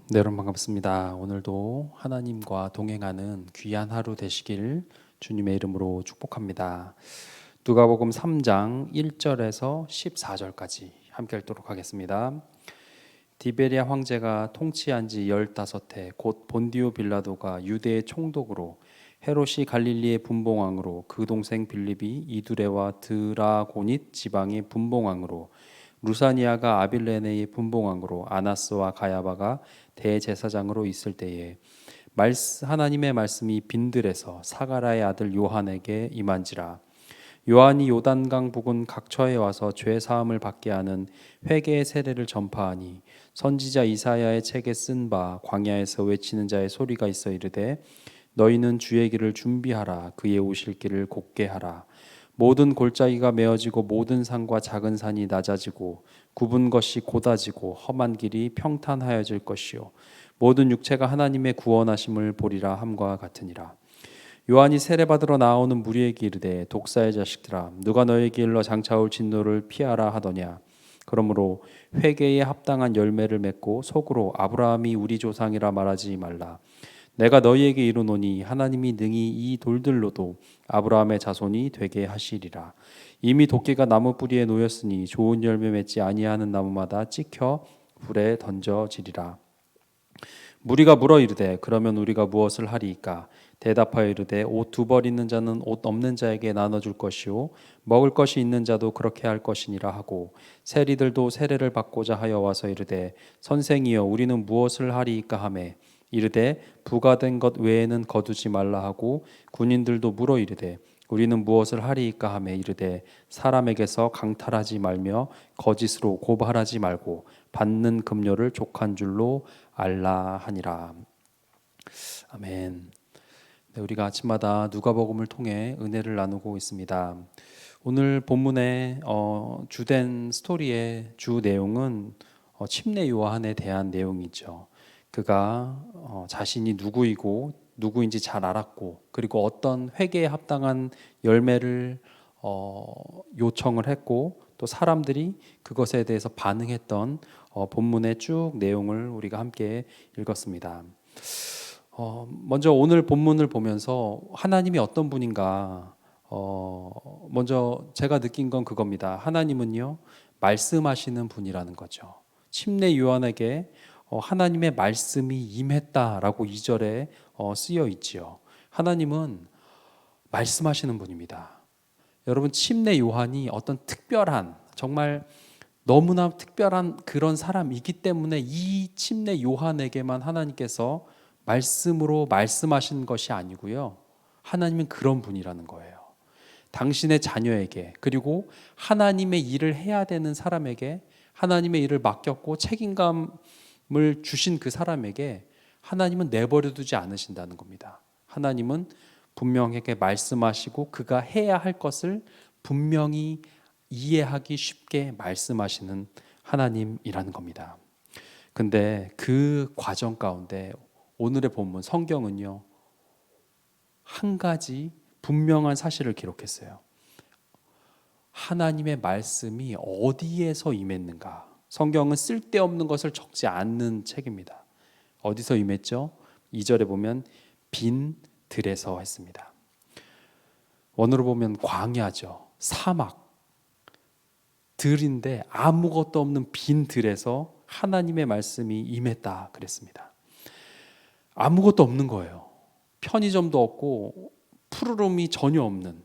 네, 여러분 반갑습니다. 오늘도 하나님과 동행하는 귀한 하루 되시길 주님의 이름으로 축복합니다. 누가복음 3장 1절에서 14절까지 함께 읽도록 하겠습니다. 디베리아 황제가 통치한 지 15해 곧 본디오 빌라도가 유대의 총독으로 헤롯이 갈릴리의 분봉왕으로 그 동생 빌립이 이두레와 드라고닛 지방의 분봉왕으로 루사니아가 아빌레네의 분봉왕으로 아나스와 가야바가 대제사장으로 있을 때에 하나님의 말씀이 빈들에서 사가라의 아들 요한에게 임한지라. 요한이 요단강 부근 각처에 와서 죄 사함을 받게 하는 회개의 세례를 전파하니 선지자 이사야의 책에 쓴 바 광야에서 외치는 자의 소리가 있어 이르되 너희는 주의 길을 준비하라 그의 오실 길을 곧게 하라. 모든 골짜기가 메어지고 모든 산과 작은 산이 낮아지고 굽은 것이 곧아지고 험한 길이 평탄하여질 것이요 모든 육체가 하나님의 구원하심을 보리라 함과 같으니라. 요한이 세례받으러 나오는 무리에게 이르되 독사의 자식들아 누가 너에게 일러 장차올 진노를 피하라 하더냐. 그러므로 회개에 합당한 열매를 맺고 속으로 아브라함이 우리 조상이라 말하지 말라. 내가 너희에게 이르노니 하나님이 능히 이 돌들로도 아브라함의 자손이 되게 하시리라. 이미 도끼가 나무 뿌리에 놓였으니 좋은 열매 맺지 아니하는 나무마다 찍혀 불에 던져지리라. 무리가 물어 이르되 그러면 우리가 무엇을 하리이까? 대답하여 이르되 옷 두 벌 있는 자는 옷 없는 자에게 나눠줄 것이요 먹을 것이 있는 자도 그렇게 할 것이니라 하고 세리들도 세례를 받고자 하여 와서 이르되 선생이여 우리는 무엇을 하리이까 하매 이르되 부가된 것 외에는 거두지 말라 하고 군인들도 물어 이르되 우리는 무엇을 하리이까 하매 이르되 사람에게서 강탈하지 말며 거짓으로 고발하지 말고 받는 급료를 족한 줄로 알라 하니라. 아멘. 네, 우리가 아침마다 누가복음을 통해 은혜를 나누고 있습니다. 오늘 본문의 주된 스토리의 주 내용은 침례 요한에 대한 내용이죠. 그가 자신이 누구이고 누구인지 잘 알았고 그리고 어떤 회개에 합당한 열매를 요청을 했고 또 사람들이 그것에 대해서 반응했던 본문의 쭉 내용을 우리가 함께 읽었습니다. 먼저 오늘 본문을 보면서 하나님이 어떤 분인가 먼저 제가 느낀 건 그겁니다. 하나님은요 말씀하시는 분이라는 거죠. 침례 요한에게 하나님의 말씀이 임했다라고 2절에 쓰여 있지요. 하나님은 말씀하시는 분입니다. 여러분 침례 요한이 어떤 특별한 정말 너무나 특별한 그런 사람이기 때문에 이 침례 요한에게만 하나님께서 말씀으로 말씀하신 것이 아니고요. 하나님은 그런 분이라는 거예요. 당신의 자녀에게 그리고 하나님의 일을 해야 되는 사람에게 하나님의 일을 맡겼고 책임감을 주신 그 사람에게 하나님은 내버려 두지 않으신다는 겁니다. 하나님은 분명하게 말씀하시고 그가 해야 할 것을 분명히 이해하기 쉽게 말씀하시는 하나님이라는 겁니다. 근데 그 과정 가운데 오늘의 본문 성경은요 한 가지 분명한 사실을 기록했어요. 하나님의 말씀이 어디에서 임했는가? 성경은 쓸데없는 것을 적지 않는 책입니다. 어디서 임했죠? 2절에 보면 빈 들에서 했습니다. 원어로 보면 광야죠. 사막. 들인데 아무것도 없는 빈 들에서 하나님의 말씀이 임했다 그랬습니다. 아무것도 없는 거예요. 편의점도 없고 푸르름이 전혀 없는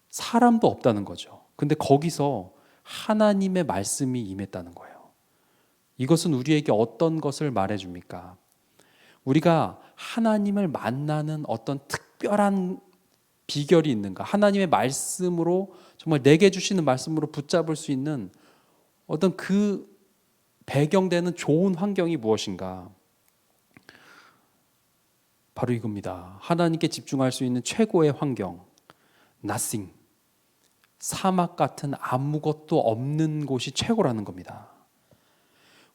사람도 없다는 거죠. 근데 거기서 하나님의 말씀이 임했다는 거예요. 이것은 우리에게 어떤 것을 말해줍니까? 우리가 하나님을 만나는 어떤 특별한 비결이 있는가? 하나님의 말씀으로 정말 내게 주시는 말씀으로 붙잡을 수 있는 어떤 그 배경되는 좋은 환경이 무엇인가? 바로 이겁니다. 하나님께 집중할 수 있는 최고의 환경, nothing. 사막 같은 아무것도 없는 곳이 최고라는 겁니다.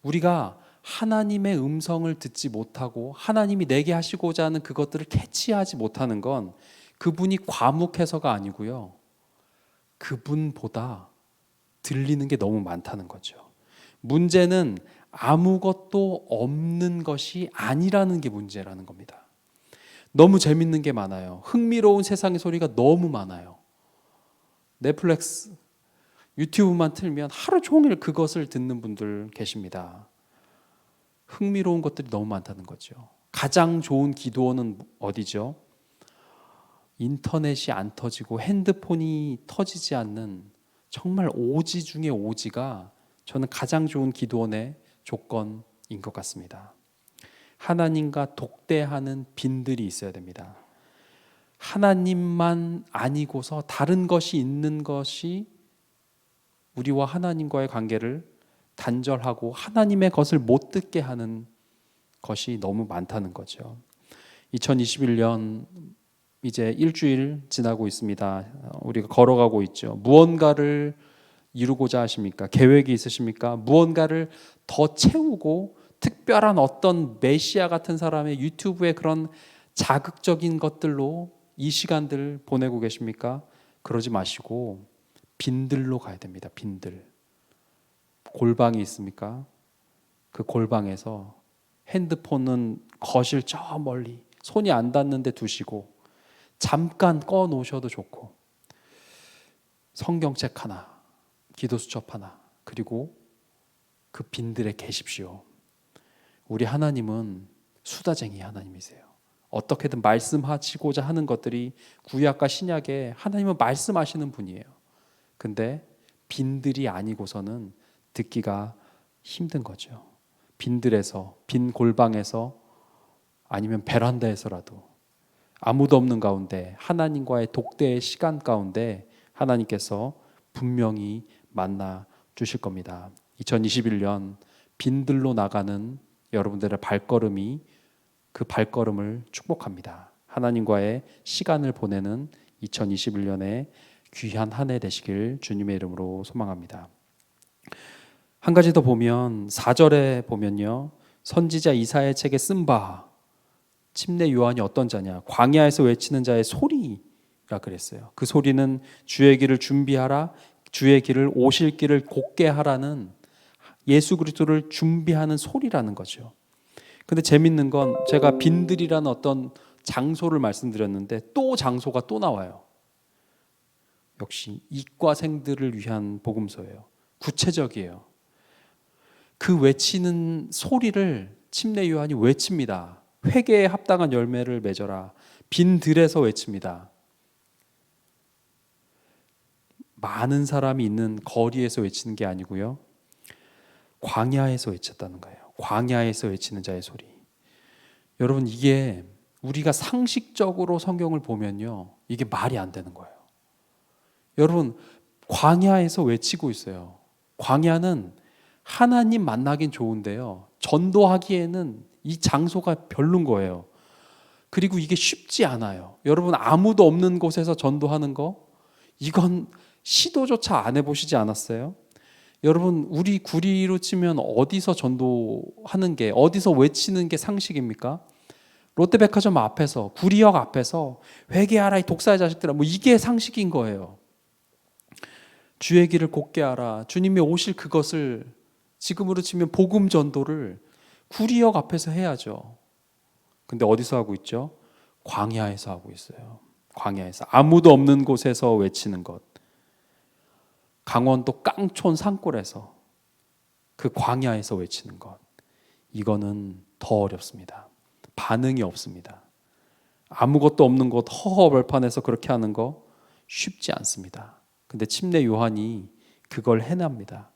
우리가 하나님의 음성을 듣지 못하고 하나님이 내게 하시고자 하는 그것들을 캐치하지 못하는 건 그분이 과묵해서가 아니고요. 그분보다 들리는 게 너무 많다는 거죠. 문제는 아무것도 없는 것이 아니라는 게 문제라는 겁니다. 너무 재밌는 게 많아요. 흥미로운 세상의 소리가 너무 많아요. 넷플릭스, 유튜브만 틀면 하루 종일 그것을 듣는 분들 계십니다. 흥미로운 것들이 너무 많다는 거죠. 가장 좋은 기도원은 어디죠? 인터넷이 안 터지고 핸드폰이 터지지 않는 정말 오지 중에 오지가 저는 가장 좋은 기도원의 조건인 것 같습니다. 하나님과 독대하는 빈들이 있어야 됩니다. 하나님만 아니고서 다른 것이 있는 것이 우리와 하나님과의 관계를 단절하고 하나님의 것을 못 듣게 하는 것이 너무 많다는 거죠. 2021년 이제 일주일 지나고 있습니다. 우리가 걸어가고 있죠. 무언가를 이루고자 하십니까? 계획이 있으십니까? 무언가를 더 채우고 특별한 어떤 메시아 같은 사람의 유튜브의 그런 자극적인 것들로 이 시간들 보내고 계십니까? 그러지 마시고 빈들로 가야 됩니다. 빈들. 골방이 있습니까? 그 골방에서 핸드폰은 거실 저 멀리 손이 안 닿는데 두시고 잠깐 꺼 놓으셔도 좋고 성경책 하나, 기도 수첩 하나, 그리고 그 빈들에 계십시오. 우리 하나님은 수다쟁이 하나님이세요. 어떻게든 말씀하시고자 하는 것들이 구약과 신약에 하나님은 말씀하시는 분이에요. 근데 빈들이 아니고서는 듣기가 힘든 거죠. 빈들에서, 빈 골방에서 아니면 베란다에서라도 아무도 없는 가운데 하나님과의 독대의 시간 가운데 하나님께서 분명히 만나 주실 겁니다. 2021년 빈들로 나가는 여러분들의 발걸음이 그 발걸음을 축복합니다. 하나님과의 시간을 보내는 2021년에 귀한 한 해 되시길 주님의 이름으로 소망합니다. 한 가지 더 보면 4절에 보면요. 선지자 이사야의 책에 쓴 바 침례 요한이 어떤 자냐? 광야에서 외치는 자의 소리라 그랬어요. 그 소리는 주의 길을 준비하라, 주의 길을 오실 길을 곧게 하라는 예수 그리스도를 준비하는 소리라는 거죠. 근데 재밌는 건 제가 빈들이라는 어떤 장소를 말씀드렸는데 또 장소가 또 나와요. 역시 이과생들을 위한 복음서예요. 구체적이에요. 그 외치는 소리를 침례 요한이 외칩니다. 회개에 합당한 열매를 맺어라. 빈들에서 외칩니다. 많은 사람이 있는 거리에서 외치는 게 아니고요. 광야에서 외쳤다는 거예요. 광야에서 외치는 자의 소리. 여러분 이게 우리가 상식적으로 성경을 보면요. 이게 말이 안 되는 거예요. 여러분 광야에서 외치고 있어요. 광야는 하나님 만나긴 좋은데요. 전도하기에는 이 장소가 별론 거예요. 그리고 이게 쉽지 않아요. 여러분 아무도 없는 곳에서 전도하는 거 이건 시도조차 안 해보시지 않았어요? 여러분 우리 구리로 치면 어디서 전도하는 게 어디서 외치는 게 상식입니까? 롯데백화점 앞에서 구리역 앞에서 회개하라 이 독사의 자식들아 뭐 이게 상식인 거예요. 주의 길을 곧게 하라. 주님이 오실 그것을 지금으로 치면 복음 전도를 구리역 앞에서 해야죠. 근데 어디서 하고 있죠? 광야에서 하고 있어요. 광야에서 아무도 없는 곳에서 외치는 것. 강원도 깡촌 산골에서 그 광야에서 외치는 것. 이거는 더 어렵습니다. 반응이 없습니다. 아무것도 없는 곳 허허벌판에서 그렇게 하는 거 쉽지 않습니다. 근데 침례 요한이 그걸 해냅니다.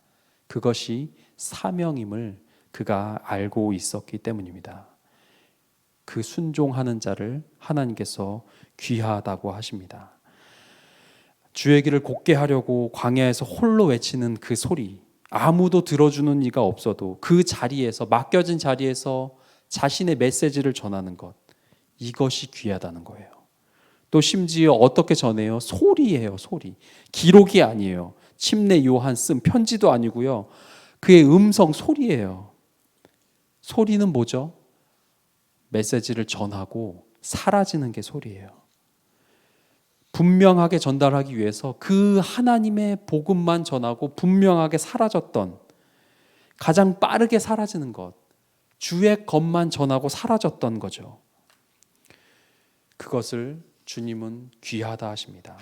그것이 사명임을 그가 알고 있었기 때문입니다. 그 순종하는 자를 하나님께서 귀하다고 하십니다. 주의 길을 곧게 하려고 광야에서 홀로 외치는 그 소리, 아무도 들어주는 이가 없어도 그 자리에서 맡겨진 자리에서 자신의 메시지를 전하는 것, 이것이 귀하다는 거예요. 또 심지어 어떻게 전해요? 소리예요. 소리. 기록이 아니에요. 침례 요한 쓴 편지도 아니고요. 그의 음성 소리예요. 소리는 뭐죠? 메시지를 전하고 사라지는 게 소리예요. 분명하게 전달하기 위해서 그 하나님의 복음만 전하고 분명하게 사라졌던 가장 빠르게 사라지는 것, 주의 것만 전하고 사라졌던 거죠. 그것을 주님은 귀하다 하십니다.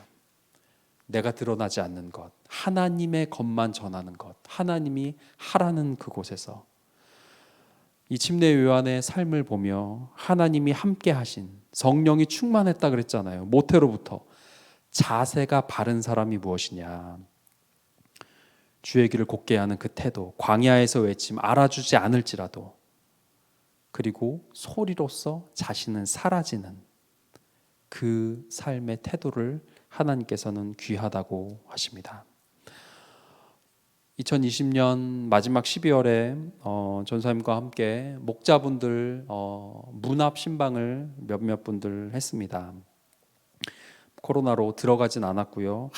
내가 드러나지 않는 것, 하나님의 것만 전하는 것, 하나님이 하라는 그곳에서 이 침례 요한의 삶을 보며 하나님이 함께 하신, 성령이 충만했다 그랬잖아요. 모태로부터. 자세가 바른 사람이 무엇이냐, 주의 길을 곱게 하는 그 태도, 광야에서 외침 알아주지 않을지라도, 그리고 소리로서 자신은 사라지는 그 삶의 태도를 하나님께서는 귀하다고 하십니다. 2020년 마지막 12월에 전사님과 함께 목자분들 문앞 신방을 몇몇 분들 했습니다. 코로나로 들어가진 않았고요.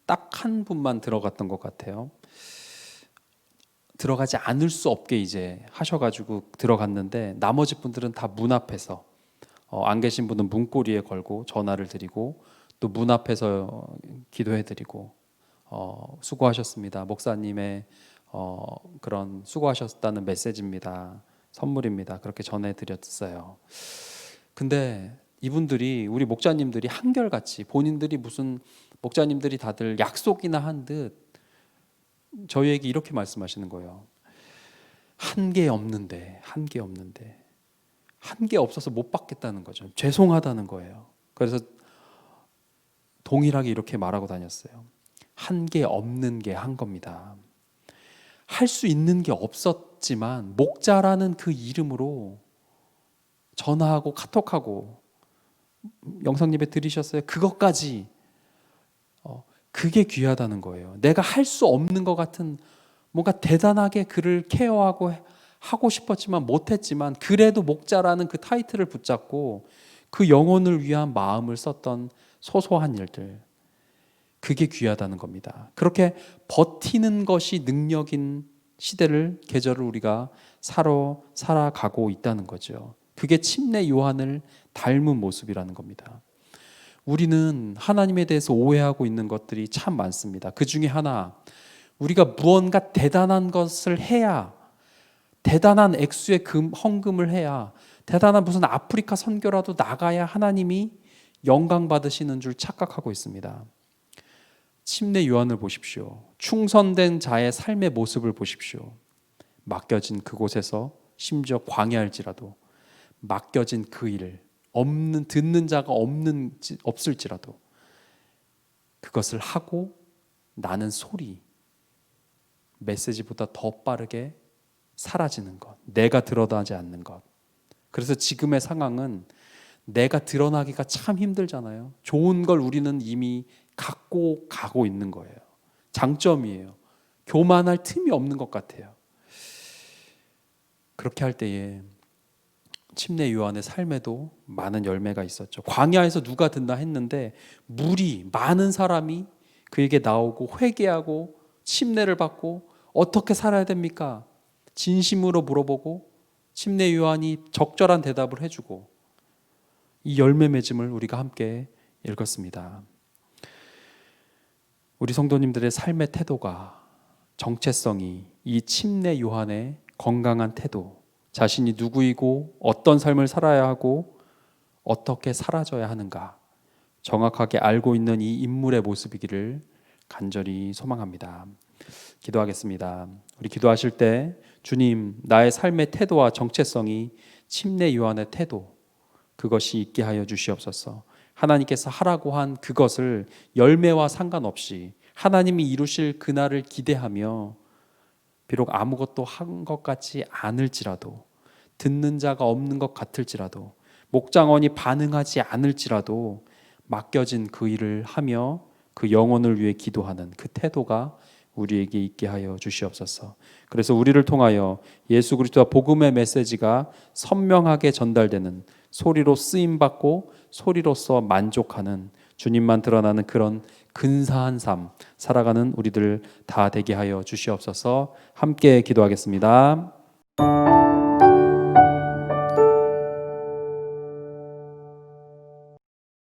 딱 한 분만 들어갔던 것 같아요. 들어가지 않을 수 없게 이제 하셔가지고 들어갔는데, 나머지 분들은 다 문 앞에서 안 계신 분은 문고리에 걸고 전화를 드리고 또 문 앞에서 기도해드리고 수고하셨습니다. 목사님의 그런 수고하셨다는 메시지입니다. 선물입니다. 그렇게 전해드렸어요. 근데 이분들이, 우리 목자님들이 한결같이 본인들이 무슨 목자님들이 다들 약속이나 한 듯 저희에게 이렇게 말씀하시는 거예요. 한 게 없는데 한 게 없어서 못 받겠다는 거죠. 죄송하다는 거예요. 그래서 동일하게 이렇게 말하고 다녔어요. 한 게 없는 게 한 겁니다. 할 수 있는 게 없었지만 목자라는 그 이름으로 전화하고 카톡하고 영상 예배 들으셨어요? 그것까지 그게 귀하다는 거예요. 내가 할 수 없는 것 같은, 뭔가 대단하게 그를 케어하고 하고 싶었지만 못했지만 그래도 목자라는 그 타이틀을 붙잡고 그 영혼을 위한 마음을 썼던 소소한 일들, 그게 귀하다는 겁니다. 그렇게 버티는 것이 능력인 시대를, 계절을 우리가 살아가고 있다는 거죠. 그게 침례 요한을 닮은 모습이라는 겁니다. 우리는 하나님에 대해서 오해하고 있는 것들이 참 많습니다. 그 중에 하나, 우리가 무언가 대단한 것을 해야, 대단한 액수의 헌금을 해야, 대단한 무슨 아프리카 선교라도 나가야 하나님이 영광 받으시는 줄 착각하고 있습니다. 침례 요한을 보십시오. 충성된 자의 삶의 모습을 보십시오. 맡겨진 그곳에서, 심지어 광야일지라도 맡겨진 그 일을, 듣는 자가 없을지라도 그것을 하고 나는 소리, 메시지보다 더 빠르게 사라지는 것, 내가 드러나지 않는 것. 그래서 지금의 상황은 내가 드러나기가 참 힘들잖아요. 좋은 걸 우리는 이미 갖고 가고 있는 거예요. 장점이에요. 교만할 틈이 없는 것 같아요. 그렇게 할 때에 침례 요한의 삶에도 많은 열매가 있었죠. 광야에서 누가 듣나 했는데 많은 사람이 그에게 나오고 회개하고 침례를 받고 어떻게 살아야 됩니까? 진심으로 물어보고 침례 요한이 적절한 대답을 해주고, 이 열매 맺음을 우리가 함께 읽었습니다. 우리 성도님들의 삶의 태도가, 정체성이 이 침례 요한의 건강한 태도, 자신이 누구이고 어떤 삶을 살아야 하고 어떻게 사라져야 하는가 정확하게 알고 있는 이 인물의 모습이기를 간절히 소망합니다. 기도하겠습니다. 우리 기도하실 때 주님, 나의 삶의 태도와 정체성이 침례 요한의 태도, 그것이 있게 하여 주시옵소서. 하나님께서 하라고 한 그것을 열매와 상관없이 하나님이 이루실 그날을 기대하며, 비록 아무것도 한 것 같지 않을지라도, 듣는 자가 없는 것 같을지라도, 목장원이 반응하지 않을지라도 맡겨진 그 일을 하며 그 영혼을 위해 기도하는 그 태도가 우리에게 있게 하여 주시옵소서. 그래서 우리를 통하여 예수 그리스도와 복음의 메시지가 선명하게 전달되는, 소리로 쓰임받고 소리로서 만족하는, 주님만 드러나는 그런 근사한 삶 살아가는 우리들 다 되게 하여 주시옵소서. 함께 기도하겠습니다.